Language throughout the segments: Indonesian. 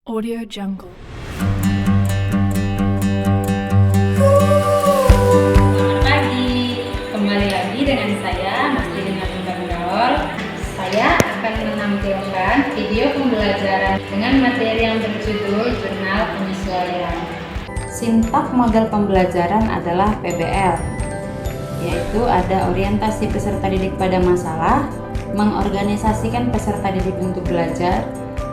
Audio Jungle. Selamat pagi, kembali lagi dengan saya Mas Dina Gaul. Saya akan menampilkan video pembelajaran dengan materi yang berjudul Jurnal Penyesuaian. Sintak model pembelajaran adalah PBL, yaitu ada orientasi peserta didik pada masalah, mengorganisasikan peserta didik untuk belajar,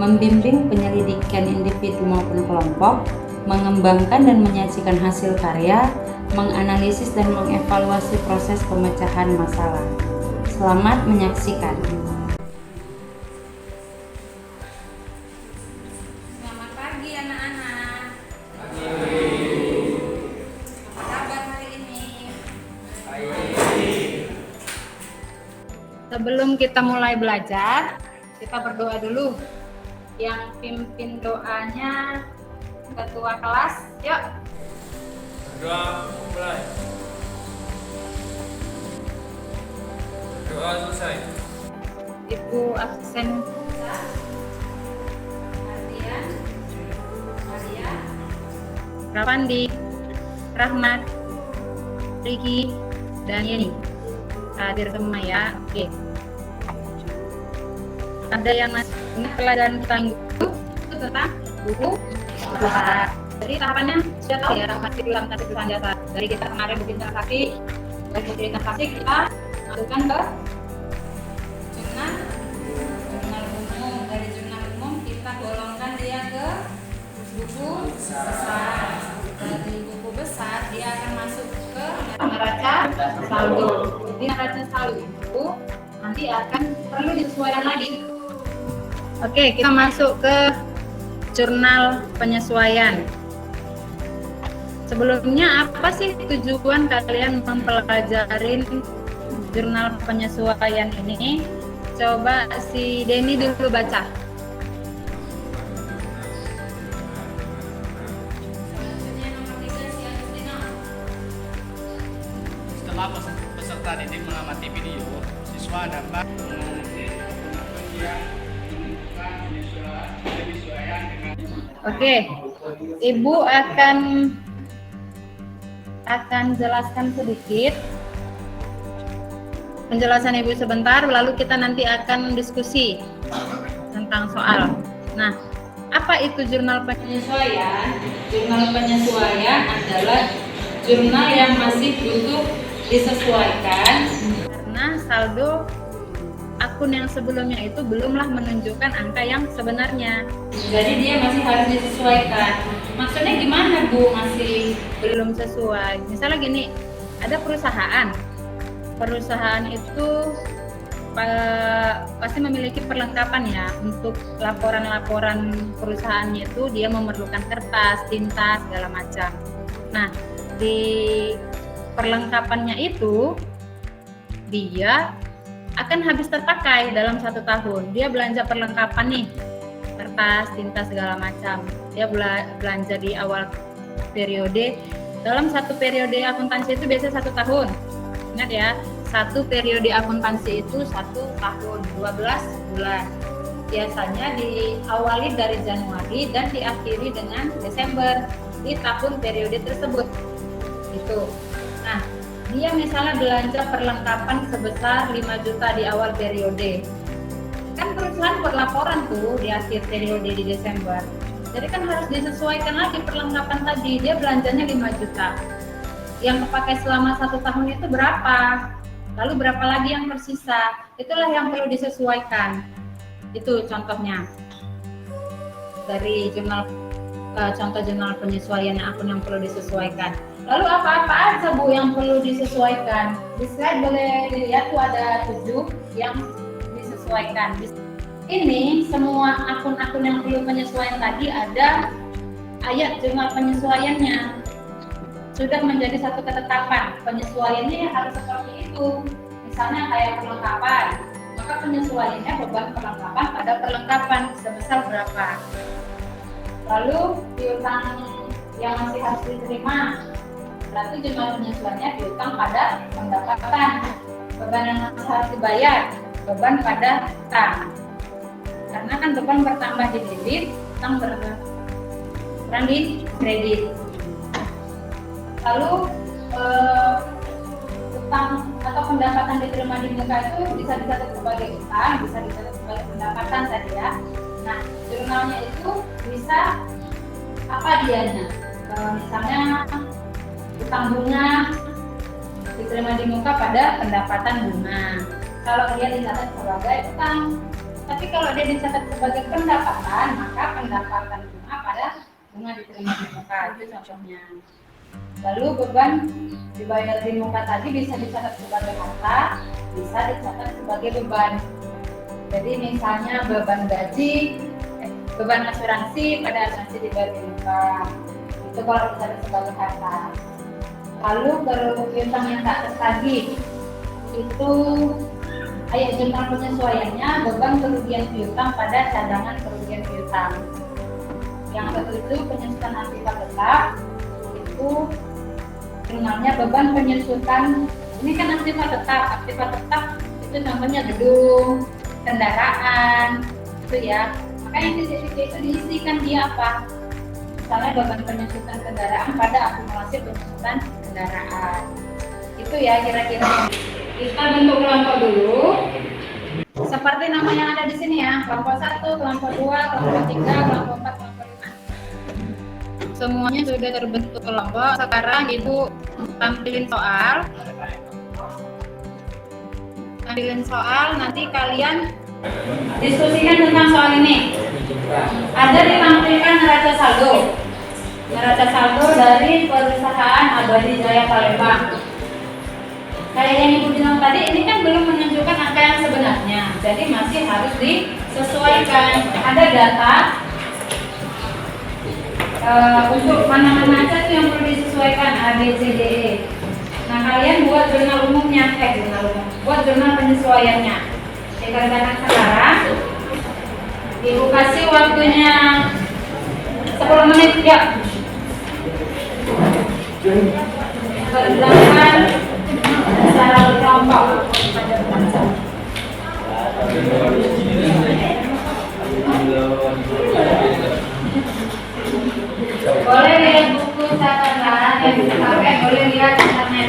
membimbing penyelidikan individu maupun kelompok, mengembangkan dan menyajikan hasil karya, menganalisis dan mengevaluasi proses pemecahan masalah. Selamat menyaksikan. Selamat pagi anak-anak. Apa kabar hari ini? Sebelum kita mulai belajar, kita berdoa dulu. Yang pimpin doanya ketua kelas, yuk. Berdoa mulai. Berdoa selesai. Ibu absen Ardian, Maria, Rawandi, Rahmat, Riki, dan Yeni. Hadir semua ya. Oke. Ada yang masih ingat pelajaran kita minggu itu tentang buku bahasa. Jadi tahapannya sudah tahu ya, masih dalam tasik tulisan dasar. Dari kita kemarin bikin transaksi, dari buku transaksi kita masukkan ke jurnal umum. Dari jurnal umum kita golongkan dia ke buku besar. Dari buku besar dia akan masuk ke neraca saldo. Di neraca saldo itu nanti akan perlu disesuaikan lagi. Oke, kita masuk ke jurnal penyesuaian. Sebelumnya apa sih tujuan kalian mempelajari jurnal penyesuaian ini? Coba si Denny dulu baca. Setelah peserta didik mengamati video, siswa dapat Oke, Ibu akan jelaskan sedikit penjelasan Ibu sebentar, lalu kita nanti akan diskusi tentang soal. Nah, apa itu jurnal penyesuaian? Jurnal penyesuaian adalah jurnal yang masih butuh disesuaikan karena saldo akun yang sebelumnya itu belumlah menunjukkan angka yang sebenarnya. Jadi dia masih harus disesuaikan. Maksudnya gimana Bu? Masih belum sesuai. Misalnya gini, ada perusahaan itu pasti memiliki perlengkapan ya untuk laporan-laporan perusahaannya itu dia memerlukan kertas, tinta, segala macam. Nah, di perlengkapannya itu dia akan habis terpakai dalam 1 tahun. Dia belanja perlengkapan nih, kertas, tinta, segala macam. Dia belanja di awal periode. Dalam 1 periode akuntansi itu biasanya 1 tahun. Ingat ya, 1 periode akuntansi itu 1 tahun, 12 bulan. Biasanya diawali dari Januari dan diakhiri dengan Desember di tahun periode tersebut. Itu. Nah, dia misalnya belanja perlengkapan sebesar 5 juta di awal periode. Kan perusahaan buat laporan tuh di akhir periode di Desember. Jadi kan harus disesuaikan lagi perlengkapan tadi. Dia belanjanya 5 juta. Yang kepakai selama 1 tahun itu berapa? Lalu berapa lagi yang tersisa? Itulah yang perlu disesuaikan. Itu contohnya. Dari contoh jurnal penyesuaian akun yang perlu disesuaikan. Lalu apa-apa aja Bu yang perlu disesuaikan? Di slide boleh dilihat tuh ada 7 yang disesuaikan. Ini semua akun-akun yang perlu penyesuaian tadi ada ayat jurnal penyesuaiannya. Sudah menjadi satu ketetapan. Penyesuaiannya harus seperti itu. Misalnya kayak perlengkapan, maka penyesuaiannya beban perlengkapan pada perlengkapan sebesar berapa. Lalu piutang yang masih harus diterima, berarti jumlah penyesuaiannya piutang pada pendapatan. Beban yang harus dibayar, beban pada utang. Karena kan beban bertambah di debit, utang berapa kurang di kredit. Lalu utang atau pendapatan diterima di muka itu bisa dicatat sebagai utang, bisa dicatat sebagai pendapatan tadi ya. Nah, jurnalnya itu bisa apa dianya? Misalnya utang bunga diterima di muka pada pendapatan bunga. Kalau dia dicatat sebagai utang, tapi kalau dia dicatat sebagai pendapatan, maka pendapatan bunga pada bunga diterima di muka, itu contohnya. Lalu beban dibayar di muka tadi bisa dicatat sebagai harta, bisa dicatat sebagai beban. Jadi misalnya beban gaji, beban asuransi pada asuransi dibayar di muka, itu kalau dicatat sebagai harta. Lalu piutang yang tak tertagih itu ayat jurnal penyesuaiannya beban kerugian piutang pada cadangan kerugian piutang. Yang ketujuh penyusutan aktiva tetap itu jurnalnya beban penyusutan. Ini kan aktiva tetap itu contohnya gedung, kendaraan, itu ya. Makanya titik-titik itu diisikan dia apa? Misalnya beban penyusutan kendaraan pada akumulasi penyusutan kendaraan. Itu ya kira-kira. Kita bentuk kelompok dulu. Seperti nama yang ada di sini ya, kelompok 1, kelompok 2, kelompok 3, kelompok 4, kelompok 5. Semuanya sudah terbentuk kelompok. Sekarang Ibu tampilin soal, nanti kalian diskusikan tentang soal ini. Ada ditampilkan neraca saldo dari perusahaan Abadi Jaya Palembang. Kayak yang Ibu bilang tadi, ini kan belum menunjukkan angka yang sebenarnya, jadi masih harus disesuaikan. Ada data untuk mana-mana aja tuh yang perlu disesuaikan, A, B, C, D, E. Nah, kalian buat jurnal umumnya, buat jurnal penyesuaiannya. Dikerjakan sekarang. Ibu kasih waktunya 10 menit ya. Kerjakan secara berkelompok. Boleh lihat buku catatan, boleh lihat internet.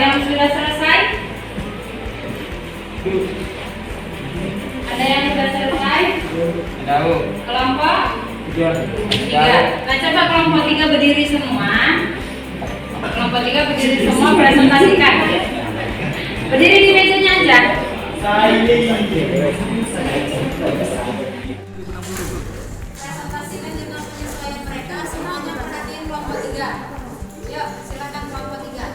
Yang sudah selesai? Ada yang sudah selesai? Tahu. Kelompok? 3. Nah, coba kelompok 3 berdiri semua. Kelompok 3 berdiri semua, presentasikan. Berdiri di mejanya aja. Presentasikan jurnal penyesuaian mereka. Semuanya perhatiin kelompok 3. Yuk, silakan kelompok 3.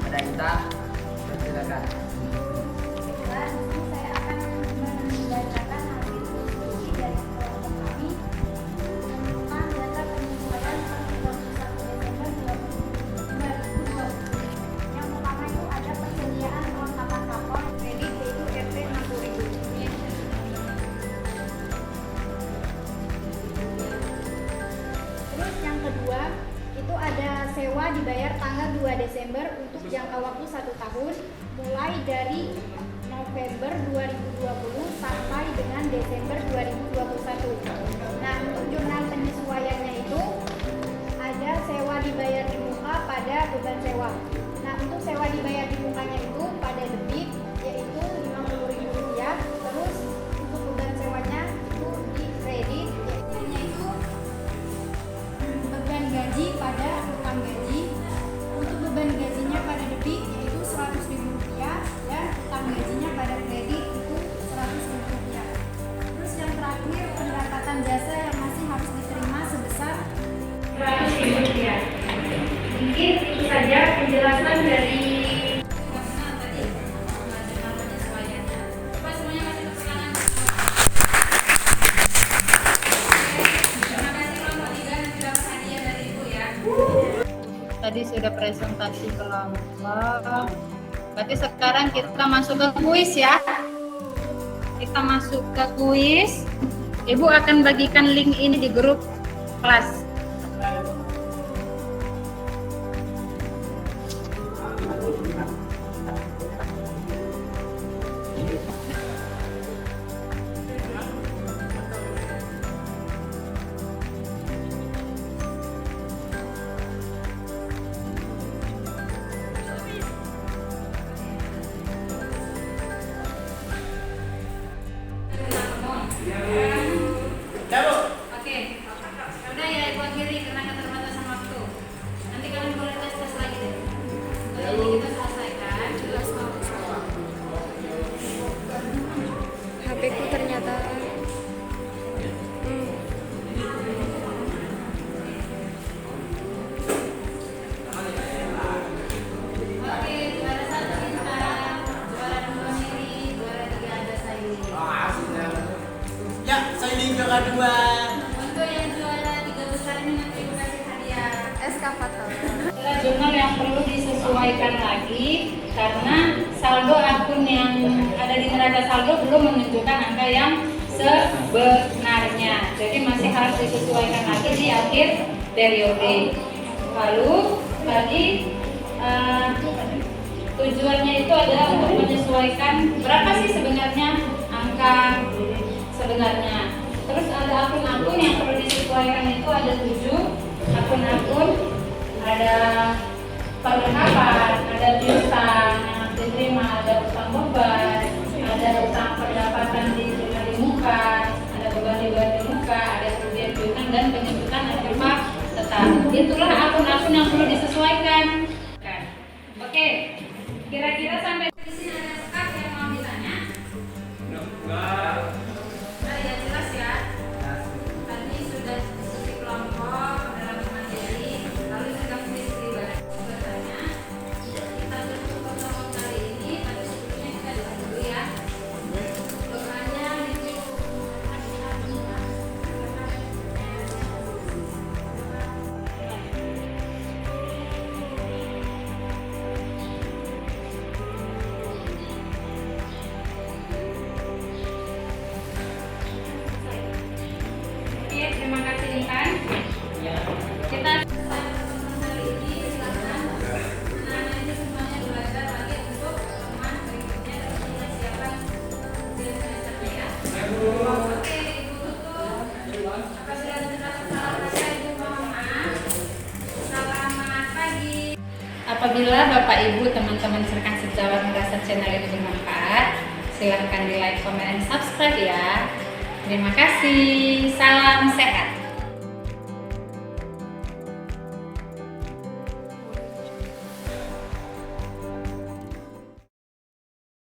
Ada kita, silakan. Saya akan membacakan hasil diskusi dari kelompok kami tentang data penyesuaian per 31 Desember 2020. Yang pertama itu ada persediaan kelengkapan rapor kredit yaitu RP 60.000. Terus yang kedua itu ada sewa dibayar tanggal 2 Desember untuk jangka waktu 1 tahun mulai dari November 2020 sampai dengan Desember 2021. Nah, untuk jurnal penyesuaiannya itu ada sewa dibayar di muka pada beban sewa. Nah, untuk sewa dibayar di mukanya itu pada debit yaitu sudah presentasi kelompok. Berarti sekarang kita masuk ke kuis ya. Kita masuk ke kuis. Ibu akan bagikan link ini di grup kelas. Oke, udah ya ibu akhiri karena keterbatasan waktu. Nanti kalian boleh tes lagi deh. Jadi kita selesaikan. HP ku ternyata Oke, juara 1 kita, juara 2 Miri, juara 3 ada Saili. Ya, saya di juara 2. Untuk yang juara 3 besar ini nanti ibu kasih hadiah. eskavator. Adalah jurnal yang perlu disesuaikan lagi karena saldo akun yang ada di neraca saldo belum menunjukkan angka yang sebenarnya. Jadi masih harus disesuaikan lagi di akhir periode. Lalu tadi tujuannya itu adalah untuk menyesuaikan berapa sih sebenarnya angka sebenarnya. Terus ada akun-akun yang perlu disesuaikan itu ada 7 akun-akun. Ada perlengkapan, ada piutang yang harus diterima, ada utang beban, ada utang pendapatan di muka, ada beban di muka, ada kerugian piutang dan penyebutan upah tetap. Itulah akun-akun yang perlu disesuaikan. Oke, kira-kira sampai di sini ada staff yang mau ditanya? Ada yang jelas ya? Tadi sudah diskusi kelompok dalam materi, lalu sudah diskusi bertanya. Kita tutup pertemuan kali ini, tapi sebelumnya kita doa dulu ya. Doanya itu oke, terima kasih Intan. Kita kali ini silakan anak-anak semuanya belajar lagi untuk pertemuan berikutnya dan kita siapkan di semesternya ya. Oke, Ibu tutup. Apabila ada kesalahan saya, Ibu mohon maaf. Selamat pagi. Apabila Bapak Ibu teman-teman rekan sejawat merasa channel ini bermanfaat, silahkan di like, comment, dan subscribe ya. Terima kasih. Salam sehat.